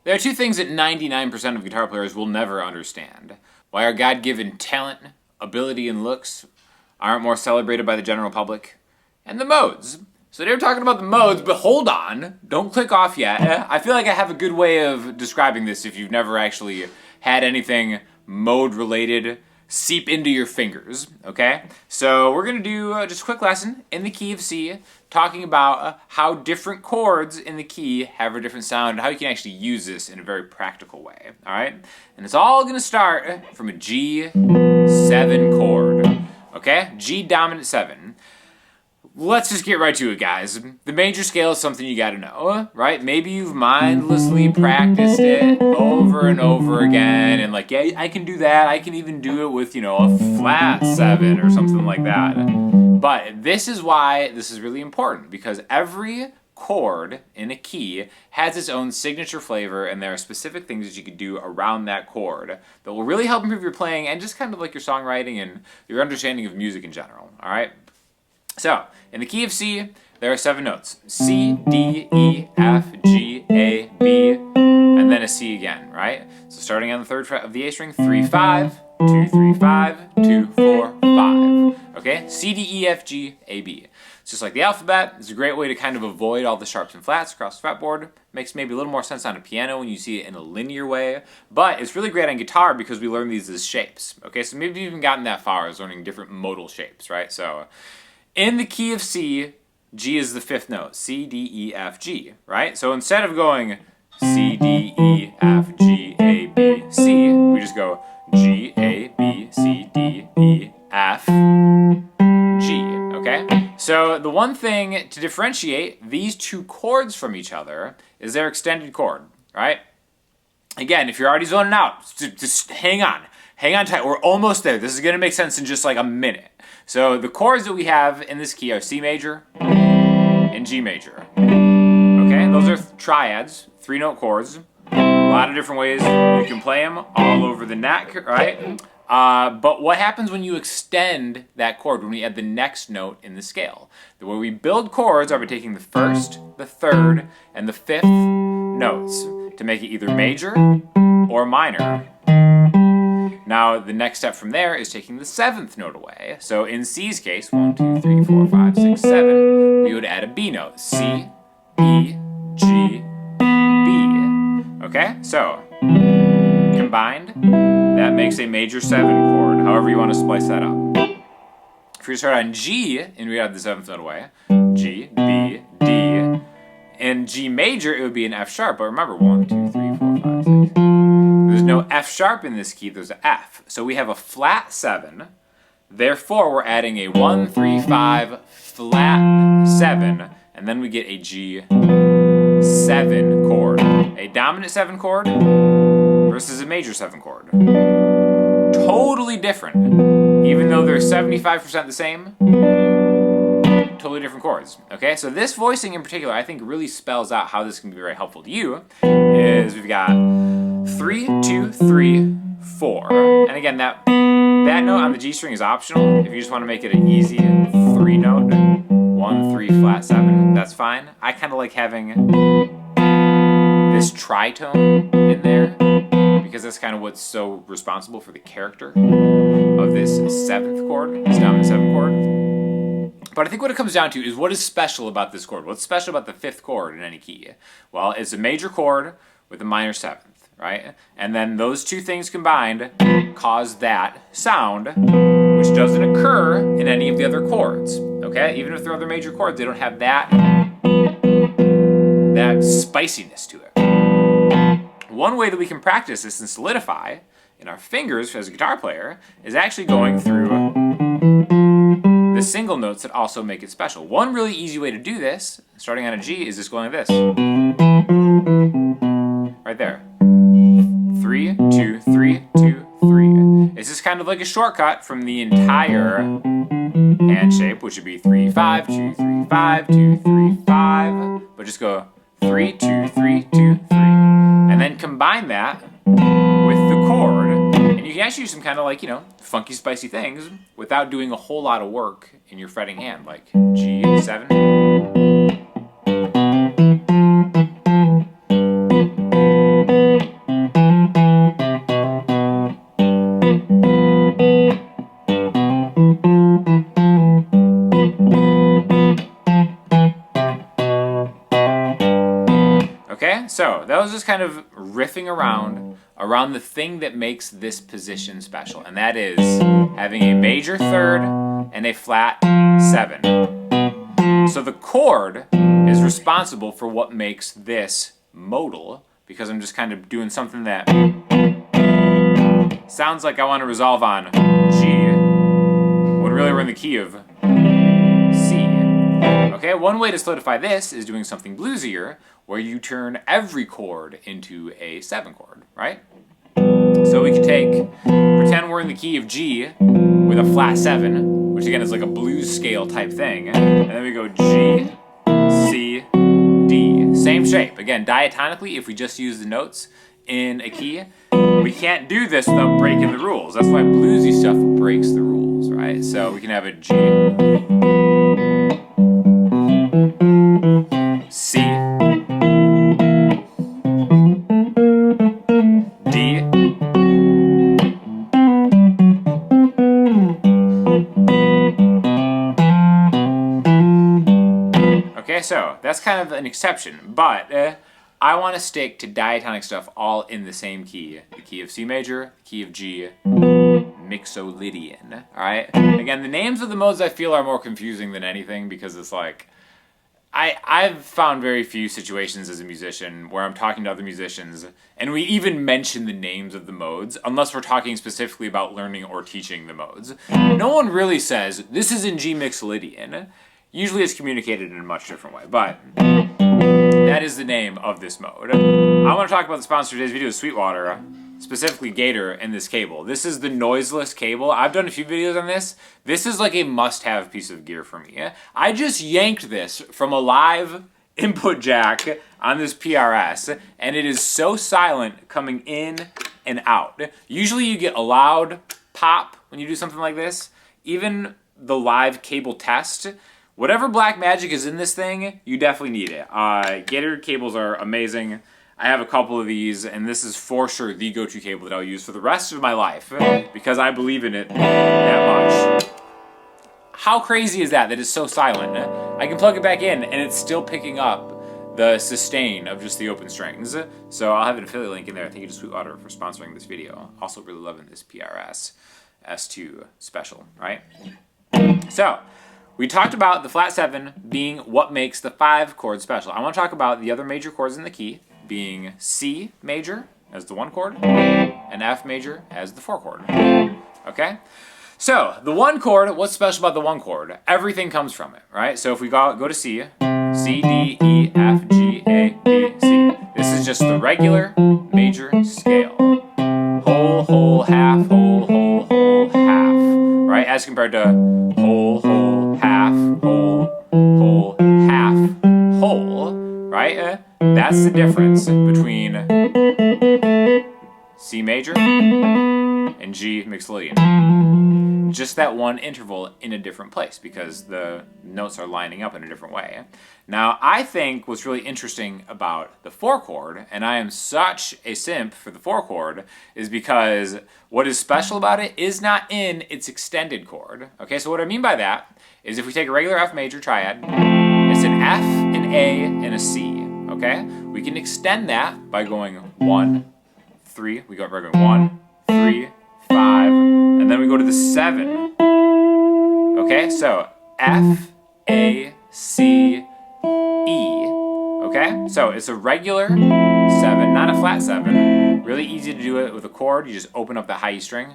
There are two things that 99% of guitar players will never understand. Why our God-given talent, ability, and looks aren't more celebrated by the general public. And the modes. So they were talking about the modes, but hold on. Don't click off yet. I feel like I have a good way of describing this if you've never actually had anything mode-related seep into your fingers, okay? So we're going to do just a quick lesson in the key of C, talking about how different chords in the key have a different sound and how you can actually use this in a very practical way, all right? And it's all going to start from a G7 chord, okay? G dominant 7. Let's just get right to it, guys. The major scale is something you gotta know, right? Maybe you've mindlessly practiced it over and over again, and like, yeah, I can do that. I can even do it with, a flat 7 or something like that. But this is why this is really important, because every chord in a key has its own signature flavor, and there are specific things that you can do around that chord that will really help improve your playing and just kind of like your songwriting and your understanding of music in general, all right? So, in the key of C, there are 7 notes. C, D, E, F, G, A, B, and then a C again, right? So starting on the 3rd fret of the A string, 3, 5, 2, 3, 5, 2, 4, 5. Okay? C, D, E, F, G, A, B. It's just like the alphabet. It's a great way to kind of avoid all the sharps and flats across the fretboard. Makes maybe a little more sense on a piano when you see it in a linear way. But it's really great on guitar because we learn these as shapes. Okay? So maybe you've even gotten that far as learning different modal shapes, right? So in the key of C, G is the 5th note. C, D, E, F, G, right? So instead of going C, D, E, F, G, A, B, C, we just go G, A, B, C, D, E, F, G, okay? So the one thing to differentiate these two chords from each other is their extended chord, right? Again, if you're already zoning out, just hang on. Hang on tight. We're almost there. This is going to make sense in just like a minute. So the chords that we have in this key are C major and G major. Okay, those are triads, 3-note chords. A lot of different ways you can play them all over the neck, right? But what happens when you extend that chord, when we add the next note in the scale? The way we build chords are by taking the 1st, the 3rd, and the 5th notes to make it either major or minor. Now, the next step from there is taking the 7th note away. So in C's case, 1, 2, 3, 4, 5, 6, 7, we would add a B note. C, E, G, B. Okay, so combined, that makes a major 7 chord, however you want to splice that up. If we start on G and we add the 7th note away, G, B, D, and G major, it would be an F sharp. But remember, 1, 2, 3, 4, 5, 6. There's no F sharp in this key, there's an F. So we have a flat 7, therefore we're adding a 1, 3, 5, flat 7, and then we get a G7 chord. A dominant 7 chord versus a major 7 chord. Totally different. Even though they're 75% the same, totally different chords. Okay, so this voicing in particular, I think really spells out how this can be very helpful to you, is we've got 3, 2, 3, 4. And again, that note on the G string is optional. If you just want to make it an easy 3 note, 1, 3, flat 7, that's fine. I kind of like having this tritone in there because that's kind of what's so responsible for the character of this 7th chord, this dominant 7 chord. But I think what it comes down to is what is special about this chord? What's special about the 5th chord in any key? Well, it's a major chord with a minor 7th. Right? And then those two things combined cause that sound, which doesn't occur in any of the other chords. Okay? Even if they're other major chords, they don't have that spiciness to it. One way that we can practice this and solidify in our fingers as a guitar player is actually going through the single notes that also make it special. One really easy way to do this, starting on a G, is just going like this. Right there. 3, 2, 3, 2, 3. It's just kind of like a shortcut from the entire hand shape, which would be 3, 5, 2, 3, 5, 2, 3, 5. But just go 3, 2, 3, 2, 3. And then combine that with the chord. And you can actually do some kind of like, funky, spicy things without doing a whole lot of work in your fretting hand, like G7. was just kind of riffing around the thing that makes this position special, and that is having a major third and a flat 7. So the chord is responsible for what makes this modal, because I'm just kind of doing something that sounds like I want to resolve on G, when really we're in the key of C. Okay, one way to solidify this is doing something bluesier, where you turn every chord into a 7 chord, right? So we could pretend we're in the key of G with a flat 7, which again is like a blues scale type thing, and then we go G, C, D, same shape. Again, diatonically, if we just use the notes in a key, we can't do this without breaking the rules. That's why bluesy stuff breaks the rules, right? So we can have a G, C, D, okay, so that's kind of an exception, but I want to stick to diatonic stuff all in the same key. The key of C major, the key of G, mixolydian, alright? Again, the names of the modes I feel are more confusing than anything, because it's like, I've found very few situations as a musician where I'm talking to other musicians and we even mention the names of the modes, unless we're talking specifically about learning or teaching the modes. No one really says, this is in G mixolydian. Usually it's communicated in a much different way, but that is the name of this mode. I want to talk about the sponsor of today's video, Sweetwater, specifically Gator, and this cable. This is the noiseless cable. I've done a few videos on this. This is like a must-have piece of gear for me. I just yanked this from a live input jack on this PRS, and it is so silent coming in and out. Usually you get a loud pop when you do something like this. Even the live cable test, whatever black magic is in this thing, you definitely need it. Gator cables are amazing. I have a couple of these, and this is for sure the go-to cable that I'll use for the rest of my life, because I believe in it that much. How crazy is that it's so silent? I can plug it back in, and it's still picking up the sustain of just the open strings. So I'll have an affiliate link in there. Thank you to Sweetwater for sponsoring this video. Also really loving this PRS S2 special, right? So, we talked about the flat 7 being what makes the 5 chord special. I want to talk about the other major chords in the key, being C major as the 1 chord, and F major as the 4 chord. Okay? So, the 1 chord, what's special about the 1 chord? Everything comes from it, right? So if we go to C, C, D, E, F, G, A, B, C. This is just the regular major scale. Whole, whole, half, whole, whole, whole, half. Right? As compared to whole, whole, half, whole, whole, half, whole. Right? That's the difference between C major and G mixolydian. Just that one interval in a different place, because the notes are lining up in a different way. Now, I think what's really interesting about the 4 chord, and I am such a simp for the 4 chord, is because what is special about it is not in its extended chord. Okay, so what I mean by that is if we take a regular F major triad, it's an F, an A, and a C. Okay, we can extend that by going 1, 3. We're going 1, 3, 5, and then we go to the 7. Okay, so F, A, C, E. Okay, so it's a regular 7, not a flat 7. Really easy to do it with a chord. You just open up the high E string.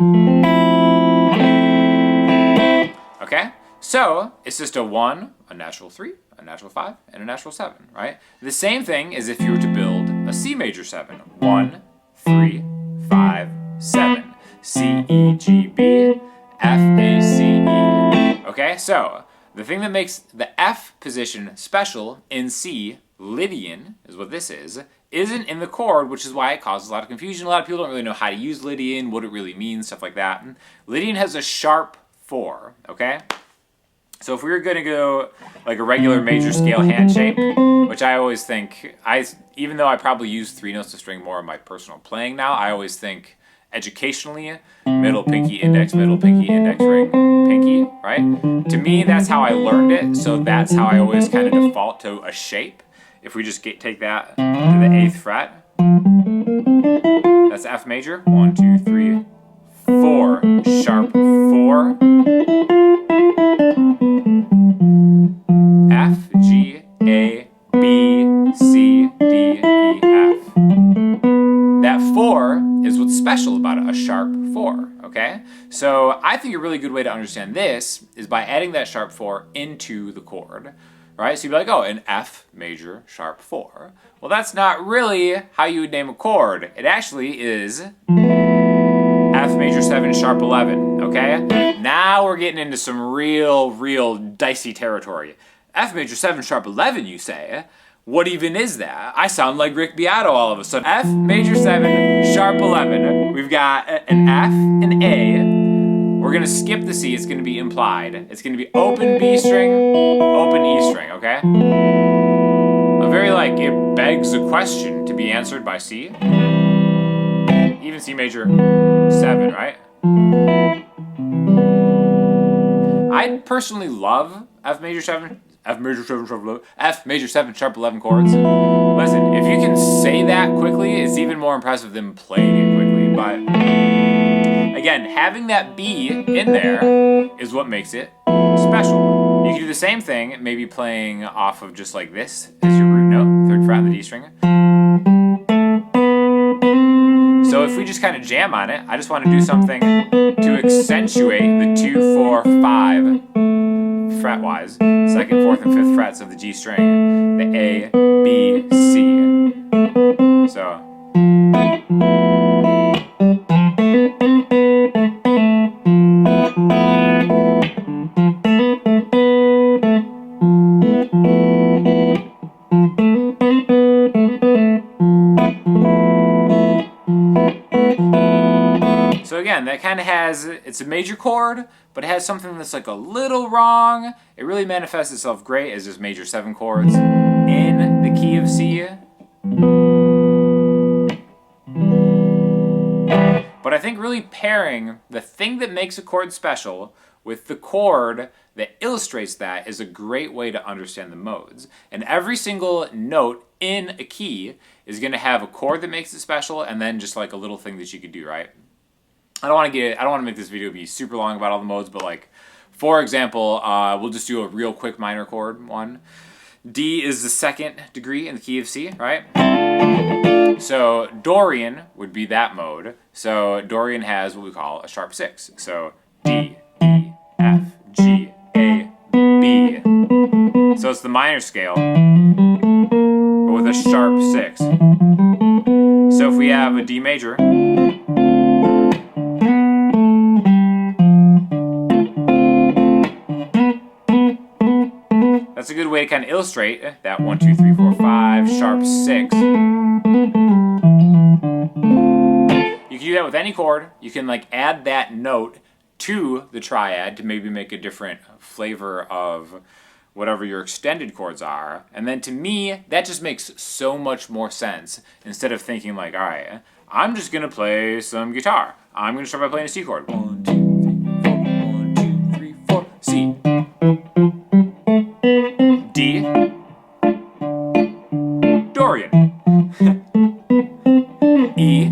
Okay, so it's just a 1, a natural 3, a natural 5, and a natural 7, right? The same thing as if you were to build a C major 7. 1, 3, 5, 7. C, E, G, B, F, A, C, E. Okay, so the thing that makes the F position special in C, Lydian, is what this is, isn't in the chord, which is why it causes a lot of confusion. A lot of people don't really know how to use Lydian, what it really means, stuff like that. Lydian has a sharp 4, okay? So if we were going to go like a regular major scale hand shape, which I always think, even though I probably use 3 notes to string more in my personal playing now, I always think educationally, middle, pinky, index, middle, pinky, index, ring, pinky, right? To me, that's how I learned it, so that's how I always kind of default to a shape. If we just take that to the 8th fret, That's F major. 1, 2, 3, 4. Sharp 4. F, G, A, B, C, D, E, F. That 4 is what's special about it, a sharp 4, okay? So I think a really good way to understand this is by adding that sharp 4 into the chord, right? So you'd be like, oh, an F major sharp 4. Well, that's not really how you would name a chord. It actually is F major 7 sharp 11, okay? Now we're getting into some real dicey territory. F major 7 sharp 11, you say? What even is that? I sound like Rick Beato all of a sudden. F major 7 sharp 11. We've got an F, an A. We're gonna skip the C, it's gonna be implied. It's gonna be open B string, open E string, okay? A very it begs a question to be answered by C. Even C major 7, right? I personally love F major 7 sharp 11 chords. Listen, if you can say that quickly, it's even more impressive than playing it quickly. But again, having that B in there is what makes it special. You can do the same thing, maybe playing off of just like this as your root note, 3rd fret on the D string. So if we just kind of jam on it, I just want to do something to accentuate the 2, 4, 5 fret-wise, 2nd, 4th, and 5th frets of the G string, the A, B, C. So. So again, that kind of it's a major chord, but it has something that's like a little wrong. It really manifests itself great as just major 7 chords in the key of C. But I think really pairing the thing that makes a chord special with the chord that illustrates that is a great way to understand the modes. And every single note in a key is going to have a chord that makes it special and then just like a little thing that you could do, right? I don't want to make this video be super long about all the modes, but for example, we'll just do a real quick minor chord one. D is the 2nd degree in the key of C, right? So Dorian would be that mode. So Dorian has what we call a sharp 6. So D, E, F, G, A, B. So it's the minor scale, but with a sharp 6. So if we have a D major, that's a good way to kind of illustrate that 1, 2, 3, 4, 5 sharp 6. You can do that with any chord. You can add that note to the triad to maybe make a different flavor of whatever your extended chords are. And then to me, that just makes so much more sense instead of thinking all right, I'm just gonna play some guitar. I'm gonna start by playing a C chord. 1, 2, 3, 4, 1, 2, 3, 4, C. D, Dorian, E,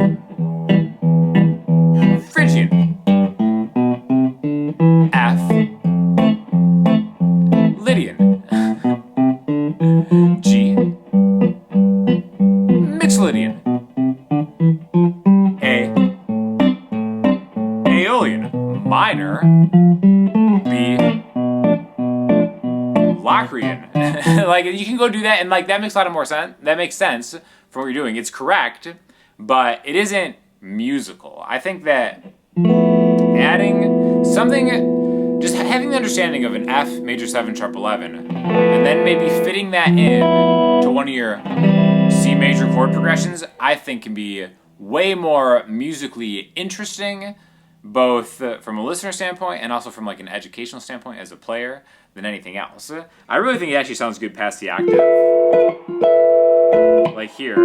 Phrygian, F, Lydian, G, Mixolydian, A, Aeolian, minor, B, Locrian. You can go do that, and that makes a lot of more sense. That makes sense for what you're doing. It's correct, but it isn't musical. I think that adding something, just having the understanding of an F major 7 sharp 11, and then maybe fitting that in to one of your C major chord progressions, I think can be way more musically interesting, both from a listener standpoint and also from an educational standpoint as a player, than anything else. I really think it actually sounds good past the octave. Like here.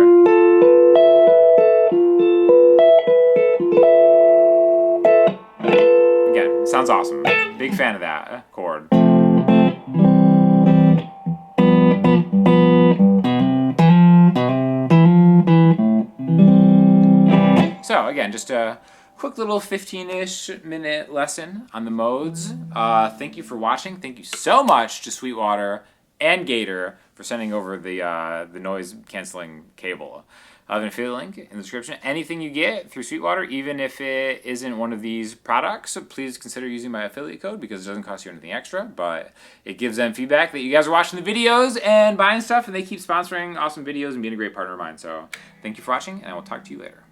Again, sounds awesome. Big fan of that chord. again, just a quick little 15-ish minute lesson on the modes. Thank you for watching. Thank you so much to Sweetwater and Gator for sending over the noise canceling cable. I'll have an affiliate link in the description. Anything you get through Sweetwater, even if it isn't one of these products, please consider using my affiliate code because it doesn't cost you anything extra, but it gives them feedback that you guys are watching the videos and buying stuff, and they keep sponsoring awesome videos and being a great partner of mine. So thank you for watching, and I will talk to you later.